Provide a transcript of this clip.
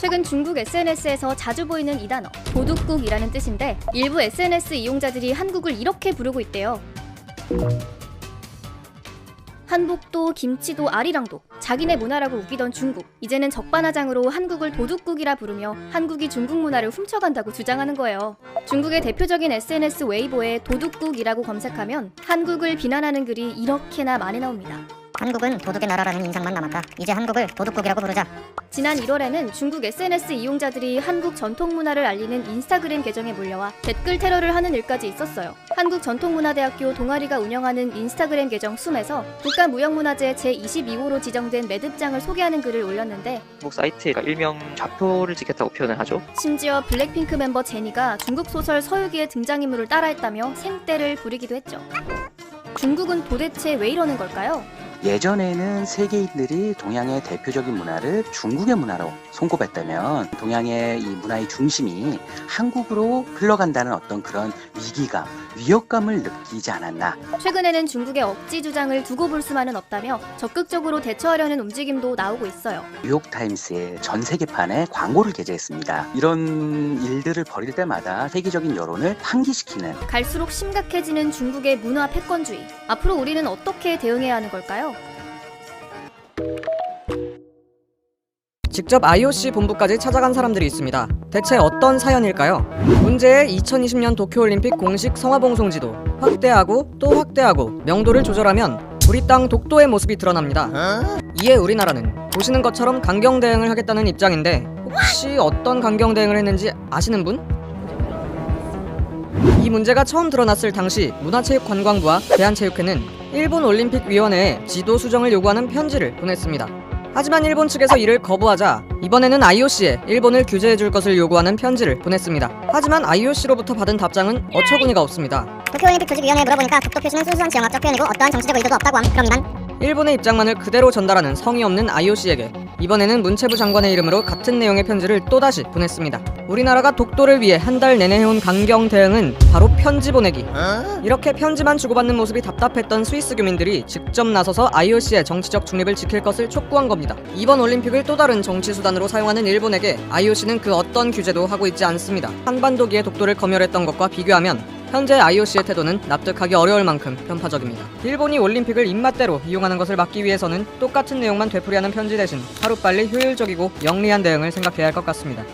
최근 중국 SNS에서 자주 보이는 이 단어, 도둑국이라는 뜻인데 일부 SNS 이용자들이 한국을 이렇게 부르고 있대요. 한복도, 김치도, 아리랑도 자기네 문화라고 웃기던 중국. 이제는 적반하장으로 한국을 도둑국이라 부르며 한국이 중국 문화를 훔쳐간다고 주장하는 거예요. 중국의 대표적인 SNS 웨이보에 도둑국이라고 검색하면 한국을 비난하는 글이 이렇게나 많이 나옵니다. 한국은 도둑의 나라라는 인상만 남았다. 이제 한국을 도둑국이라고 부르자. 지난 1월에는 중국 SNS 이용자들이 한국 전통문화를 알리는 인스타그램 계정에 몰려와 댓글 테러를 하는 일까지 있었어요. 한국전통문화대학교 동아리가 운영하는 인스타그램 계정 숨에서 국가무형문화재 제22호로 지정된 매듭장을 소개하는 글을 올렸는데 중국 사이트가 일명 좌표를 찍혔다고 표현을 하죠. 심지어 블랙핑크 멤버 제니가 중국 소설 서유기의 등장인물을 따라했다며 생떼를 부리기도 했죠. 중국은 도대체 왜 이러는 걸까요? 예전에는 세계인들이 동양의 대표적인 문화를 중국의 문화로 손꼽았다면 동양의 이 문화의 중심이 한국으로 흘러간다는 어떤 그런 위기감, 위협감을 느끼지 않았나. 최근에는 중국의 억지 주장을 두고 볼 수만은 없다며 적극적으로 대처하려는 움직임도 나오고 있어요. 뉴욕타임스의 전 세계판에 광고를 게재했습니다. 이런 일들을 벌일 때마다 세계적인 여론을 환기시키는 갈수록 심각해지는 중국의 문화 패권주의. 앞으로 우리는 어떻게 대응해야 하는 걸까요? 직접 IOC 본부까지 찾아간 사람들이 있습니다. 대체 어떤 사연일까요? 문제의 2020년 도쿄올림픽 공식 성화봉송 지도 확대하고 또 확대하고 명도를 조절하면 우리 땅 독도의 모습이 드러납니다. 이에 우리나라는 보시는 것처럼 강경 대응을 하겠다는 입장인데 혹시 어떤 강경 대응을 했는지 아시는 분? 이 문제가 처음 드러났을 당시 문화체육관광부와 대한체육회는 일본 올림픽위원회에 지도 수정을 요구하는 편지를 보냈습니다. 하지만 일본 측에서 이를 거부하자 이번에는 IOC에 일본을 규제해줄 것을 요구하는 편지를 보냈습니다. 하지만 IOC로부터 받은 답장은 어처구니가 없습니다. 도쿄올림픽 조직위원회에 물어보니까 독도 표시는 순수한 지역학적 표현이고 어떠한 정치적 의도도 없다고 함. 그럼 이만. 일본의 입장만을 그대로 전달하는 성의 없는 IOC에게 이번에는 문체부 장관의 이름으로 같은 내용의 편지를 또다시 보냈습니다. 우리나라가 독도를 위해 한 달 내내 해온 강경 대응은 바로 편지 보내기. 이렇게 편지만 주고받는 모습이 답답했던 스위스 교민들이 직접 나서서 IOC의 정치적 중립을 지킬 것을 촉구한 겁니다. 이번 올림픽을 또 다른 정치 수단으로 사용하는 일본에게 IOC는 그 어떤 규제도 하고 있지 않습니다. 한반도기에 독도를 검열했던 것과 비교하면 현재 IOC의 태도는 납득하기 어려울 만큼 편파적입니다. 일본이 올림픽을 입맛대로 이용하는 것을 막기 위해서는 똑같은 내용만 되풀이하는 편지 대신 하루빨리 효율적이고 영리한 대응을 생각해야 할 것 같습니다.